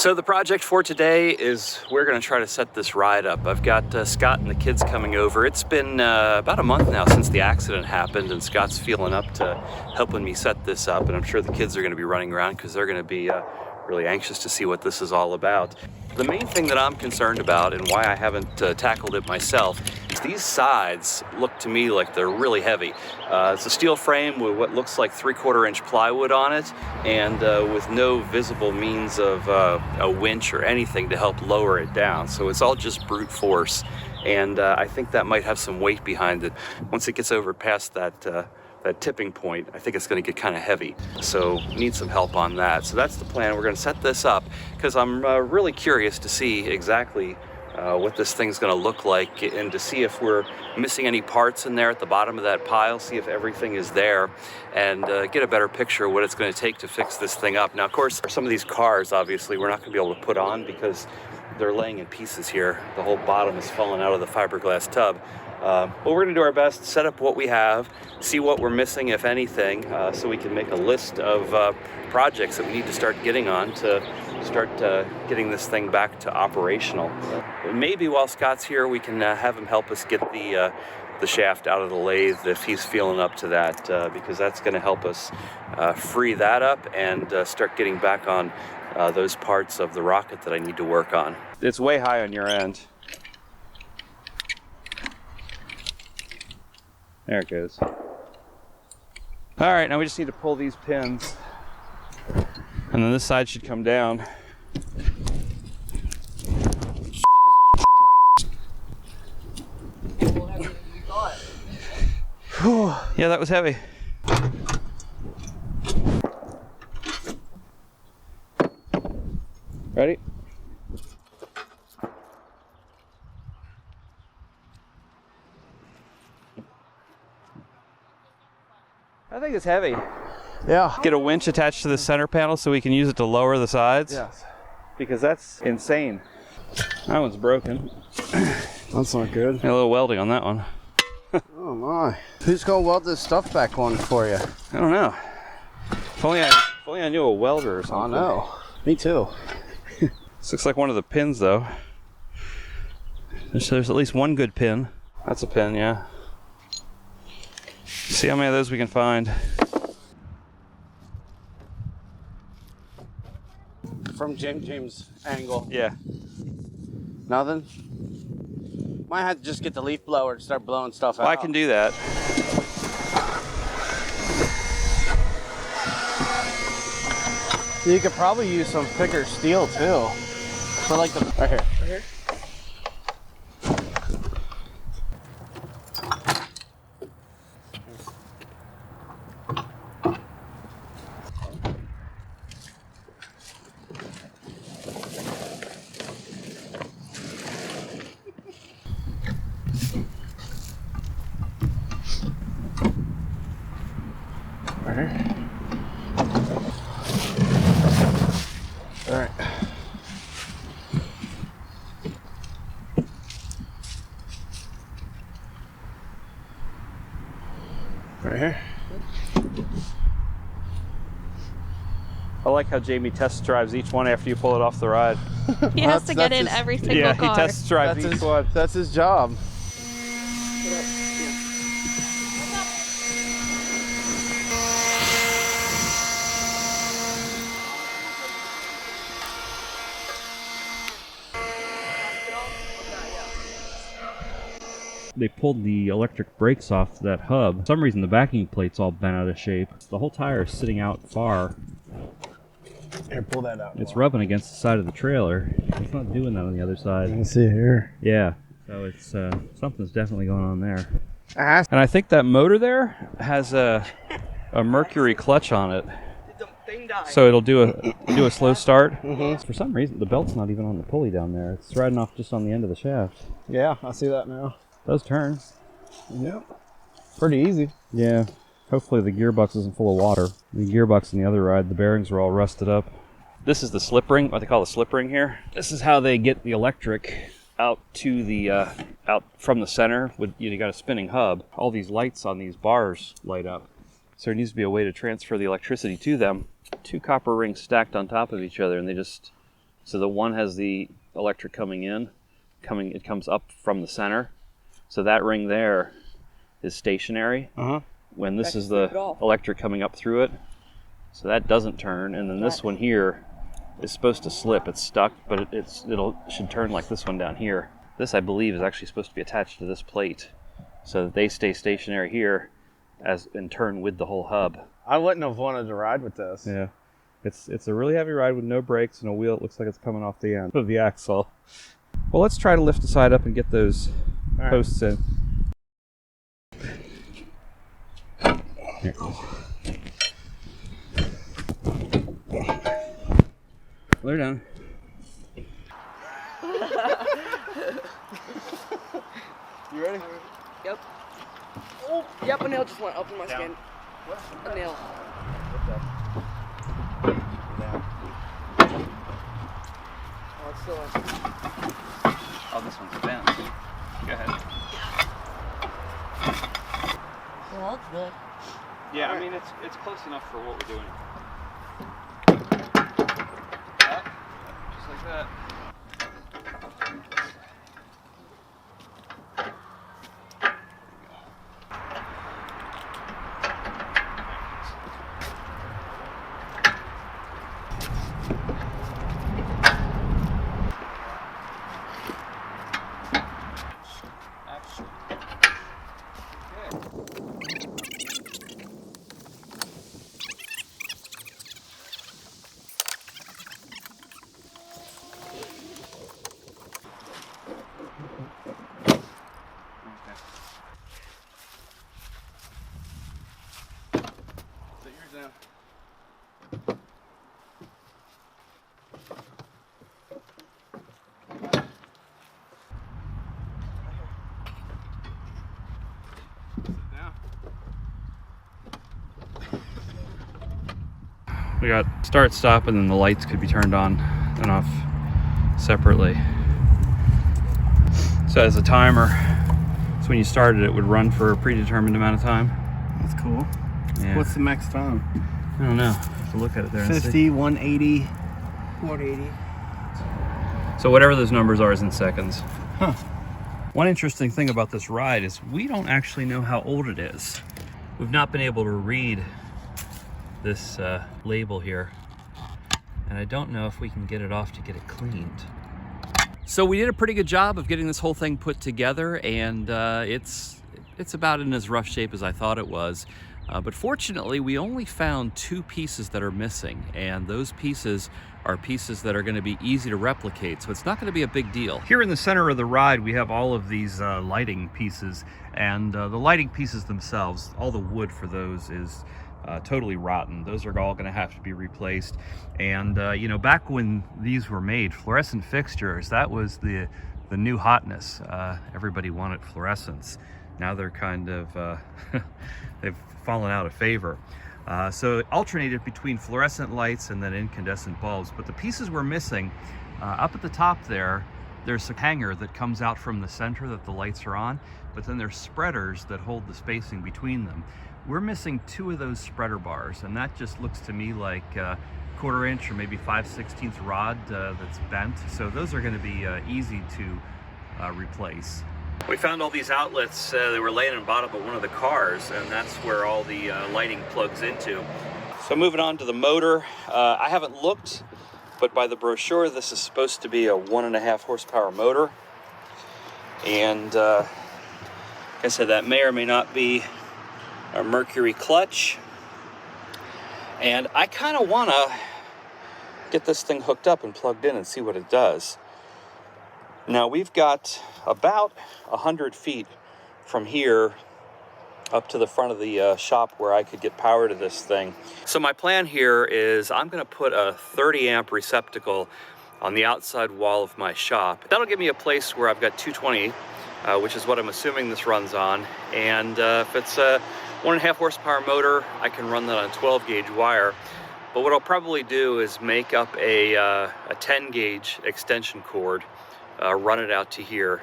So the project for today is we're going to try to set this ride up. I've got Scott and the kids coming over. It's been about a month now since the accident happened, and Scott's feeling up to helping me set this up, and I'm sure the kids are going to be running around because they're going to be really anxious to see what this is all about. The main thing that I'm concerned about and why I haven't tackled it myself is these sides look to me like they're really heavy. It's a steel frame with what looks like 3/4 inch plywood on it, and with no visible means of a winch or anything to help lower it down. So it's all just brute force, and I think that might have some weight behind it. Once it gets over past that tipping point, I think it's going to get kind of heavy. So need some help on that. So that's the plan. We're going to set this up because I'm really curious to see exactly what this thing's going to look like, and to see if we're missing any parts in there at the bottom of that pile, see if everything is there, and get a better picture of what it's going to take to fix this thing up. Now, of course, some of these cars, obviously, we're not going to be able to put on because they're laying in pieces here. The whole bottom is falling out of the fiberglass tub. But we're going to do our best, set up what we have, see what we're missing, if anything, so we can make a list of projects that we need to start getting on to start getting this thing back to operational. Maybe while Scott's here, we can have him help us get the shaft out of the lathe if he's feeling up to that, because that's going to help us free that up and start getting back on those parts of the rocket that I need to work on. It's way high on your end. There it goes. All right, now we just need to pull these pins, and then this side should come down. Whew. Yeah, that was heavy. Ready? I think it's heavy. Yeah. Get a winch attached to the center panel so we can use it to lower the sides. Yes. Because that's insane. That one's broken. That's not good. A little welding on that one. Oh my. Who's gonna weld this stuff back on for you? I don't know. If only I knew a welder or something. I know. Me too. This looks like one of the pins though. There's at least one good pin. That's a pin, yeah. See how many of those we can find. From James' angle. Yeah. Nothing? Might have to just get the leaf blower and start blowing stuff out. Well, I can do that. You could probably use some thicker steel too. For like the... Right here. Right here? All right. Right here. I like how Jamie test drives each one after you pull it off the ride. He has to get in every single car. Yeah, he test drives each one. That's his job. They pulled the electric brakes off that hub. For some reason the backing plate's all bent out of shape. The whole tire is sitting out far. Here, pull that out. It's rubbing against the side of the trailer. It's not doing that on the other side. You can see it here. Yeah, so it's something's definitely going on there. And I think that motor there has a mercury clutch on it. So it'll do a slow start. Mm-hmm. For some reason the belt's not even on the pulley down there. It's riding off just on the end of the shaft. Yeah, I see that now. Those turn. Yep. Pretty easy. Yeah. Hopefully the gearbox isn't full of water. The gearbox in the other ride, the bearings are all rusted up. This is the slip ring, what they call the slip ring here. This is how they get the electric out to the out from the center. With you got a spinning hub. All these lights on these bars light up. So there needs to be a way to transfer the electricity to them. Two copper rings stacked on top of each other, and they just So the one has the electric coming in, it comes up from the center. So that ring there is stationary. When this is the electric coming up through it, so that doesn't turn. And then this one here is supposed to slip. It's stuck, but it should turn like this one down here. This, I believe, is actually supposed to be attached to this plate, so that they stay stationary here, and turn with the whole hub. I wouldn't have wanted to ride with this. Yeah, it's a really heavy ride with no brakes and a wheel that looks like it's coming off the end of the axle. Well, let's try to lift the side up and get those posts in. Here. They're down. You ready? Yep. Oh, yep, a nail just went up in my skin. What? A nail. Oh, it's still in. Oh, this one's bent. Go ahead. Well, that's good. Yeah, I mean, it's close enough for what we're doing. Just like that. We got start, stop, and then the lights could be turned on and off separately. So as a timer, so when you started it would run for a predetermined amount of time. That's cool. Yeah. What's the max time? I don't know. Have to look at it there. 50, 180, 180. So whatever those numbers are is in seconds. Huh. One interesting thing about this ride is we don't actually know how old it is. We've not been able to read this label here, and I don't know if we can get it off to get it cleaned. So we did a pretty good job of getting this whole thing put together, and it's about in as rough shape as I thought it was. But fortunately, we only found 2 pieces that are missing, and those pieces are pieces that are going to be easy to replicate, so it's not going to be a big deal. Here in the center of the ride, we have all of these lighting pieces, and the lighting pieces themselves, all the wood for those is totally rotten. Those are all going to have to be replaced. And you know, back when these were made, fluorescent fixtures, that was the new hotness. Everybody wanted fluorescence. Now they're kind of they've fallen out of favor. So it alternated between fluorescent lights and then incandescent bulbs. But the pieces we're missing, up at the top there's a hanger that comes out from the center that the lights are on, but then there's spreaders that hold the spacing between them. We're missing 2 of those spreader bars, and that just looks to me like 1/4 inch or maybe 5/16 rod that's bent. So those are going to be easy to replace. We found all these outlets. They were laying in the bottom of one of the cars, and that's where all the lighting plugs into. So moving on to the motor, I haven't looked, but by the brochure, this is supposed to be a 1.5 horsepower motor. And like I said, that may or may not be a Mercury clutch. And I kind of want to get this thing hooked up and plugged in and see what it does. Now we've got about 100 feet from here up to the front of the shop where I could get power to this thing. So my plan here is I'm going to put a 30 amp receptacle on the outside wall of my shop. That'll give me a place where I've got 220, which is what I'm assuming this runs on. And if it's a 1.5 horsepower motor, I can run that on 12 gauge wire. But what I'll probably do is make up a 10 gauge extension cord, run it out to here,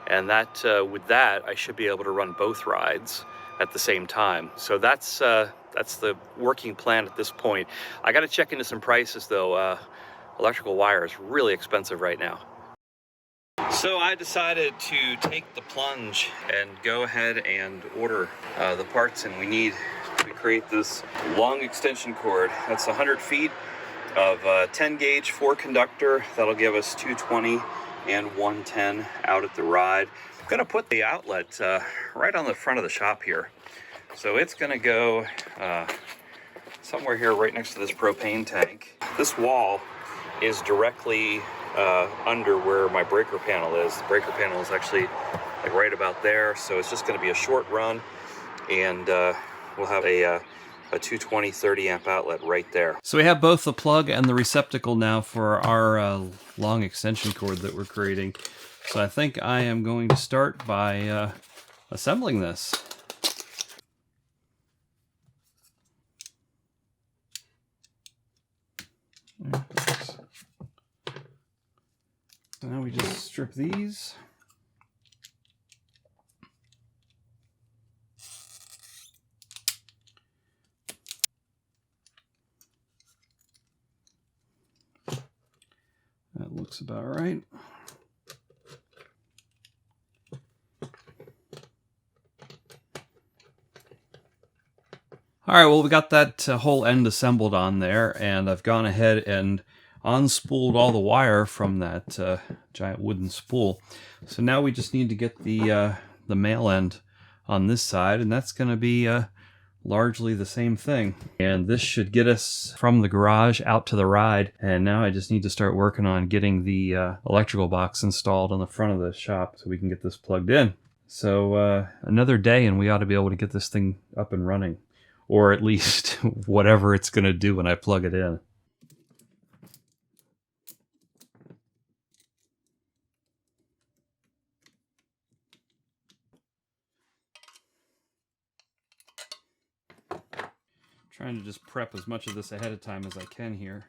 and that with that I should be able to run both rides at the same time. So that's the working plan at this point. I got to check into some prices though. electrical wire is really expensive right now. So I decided to take the plunge and go ahead and order the parts and we need to create this long extension cord. That's 100 feet of 10 gauge 4 conductor. That'll give us 220 and 110 out at the ride. I'm gonna put the outlet right on the front of the shop here. So it's gonna go somewhere here right next to this propane tank. This wall is directly under where my breaker panel is. The breaker panel is actually like right about there, so it's just going to be a short run, and we'll have a 220 30 amp outlet right there. So we have both the plug and the receptacle now for our long extension cord that we're creating. So I think I am going to start by assembling this. So now we just strip these. That looks about right. All right, well, we got that whole end assembled on there, and I've gone ahead and unspooled all the wire from that giant wooden spool. So now we just need to get the male end on this side, and that's going to be largely the same thing. And this should get us from the garage out to the ride, and now I just need to start working on getting the electrical box installed on the front of the shop so we can get this plugged in. So another day and we ought to be able to get this thing up and running, or at least whatever it's going to do when I plug it in. Trying to just prep as much of this ahead of time as I can here.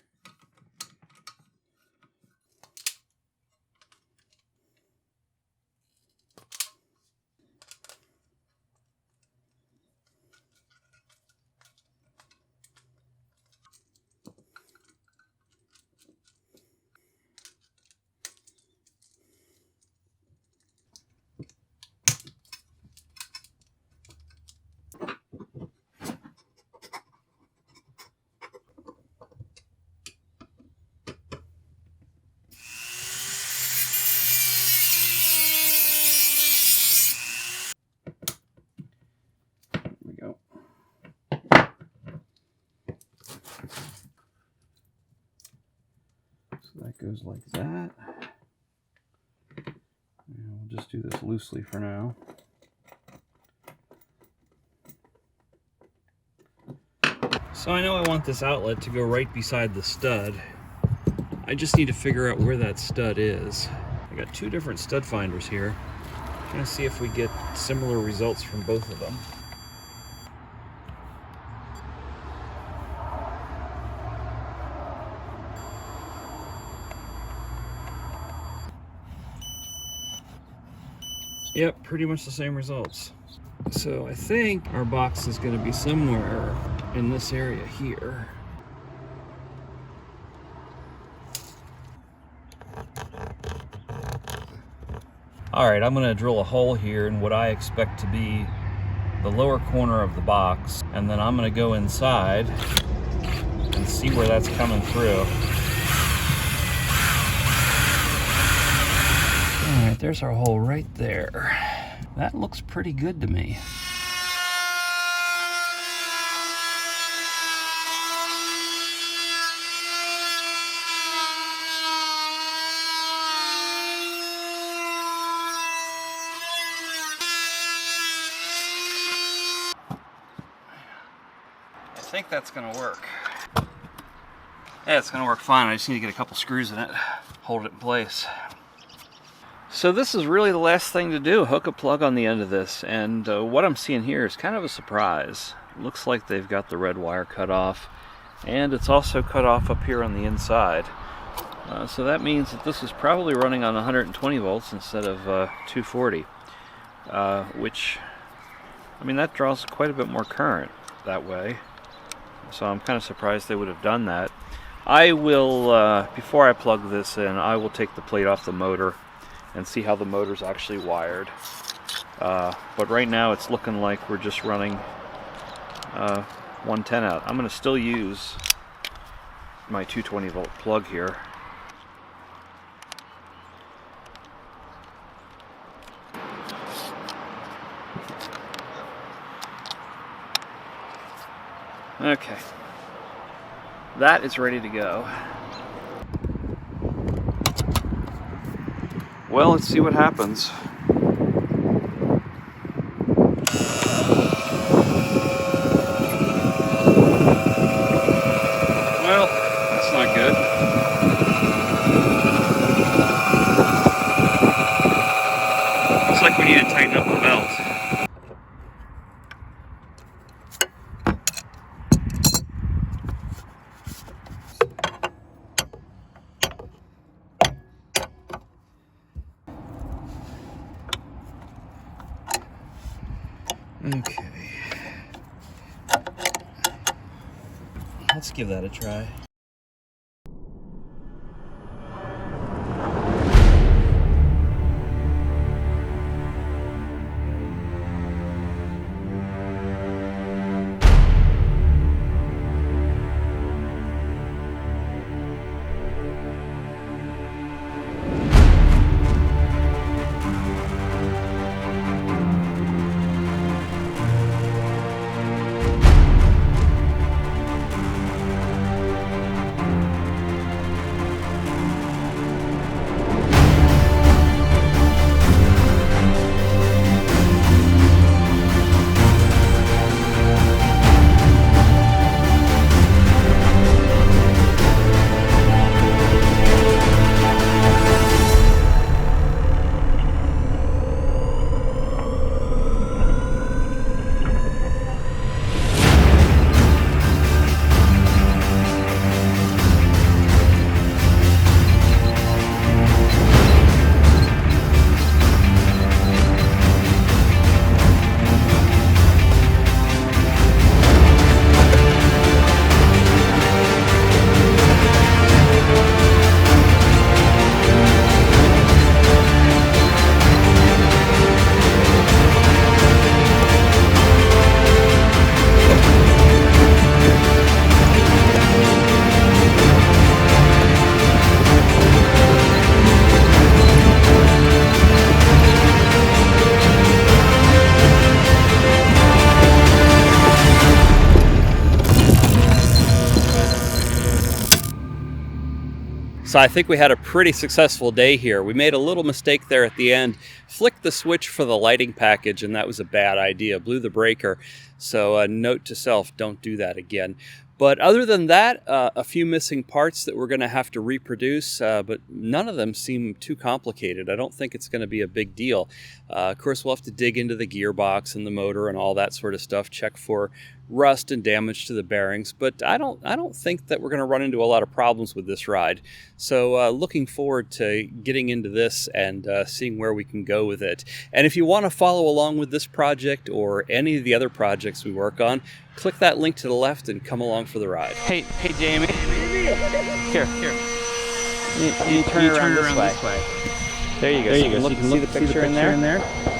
That goes like that. And we'll just do this loosely for now. So I know I want this outlet to go right beside the stud. I just need to figure out where that stud is. I got two different stud finders here. I'm gonna see if we get similar results from both of them. Yep, pretty much the same results. So I think our box is going to be somewhere in this area here. Alright, I'm going to drill a hole here in what I expect to be the lower corner of the box, and then I'm going to go inside and see where that's coming through. Alright, there's our hole right there. That looks pretty good to me. I think that's gonna work. Yeah, it's gonna work fine. I just need to get a couple screws in it, hold it in place. So this is really the last thing to do, hook a plug on the end of this, and what I'm seeing here is kind of a surprise. It looks like they've got the red wire cut off, and it's also cut off up here on the inside. So that means that this is probably running on 120 volts instead of 240, which, I mean, that draws quite a bit more current that way. So I'm kind of surprised they would have done that. I will, before I plug this in, I will take the plate off the motor and see how the motor's actually wired. But right now it's looking like we're just running 110 out. I'm going to still use my 220 volt plug here. Okay, that is ready to go. Well, let's see what happens. Well, that's not good. Looks like we need to tighten up the belt. Okay, let's give that a try. So I think we had a pretty successful day here. We made a little mistake there at the end, flicked the switch for the lighting package, and that was a bad idea, blew the breaker. So note to self, don't do that again. But other than that, a few missing parts that we're going to have to reproduce, but none of them seem too complicated. I don't think it's going to be a big deal. Of course, we'll have to dig into the gearbox and the motor and all that sort of stuff, check for rust and damage to the bearings, but I don't think that we're going to run into a lot of problems with this ride. So looking forward to getting into this and seeing where we can go with it. And if you want to follow along with this project or any of the other projects we work on, click that link to the left and come along for the ride. Hey Jamie. Here. You turn it around this way. There you go. So you can see the picture in there.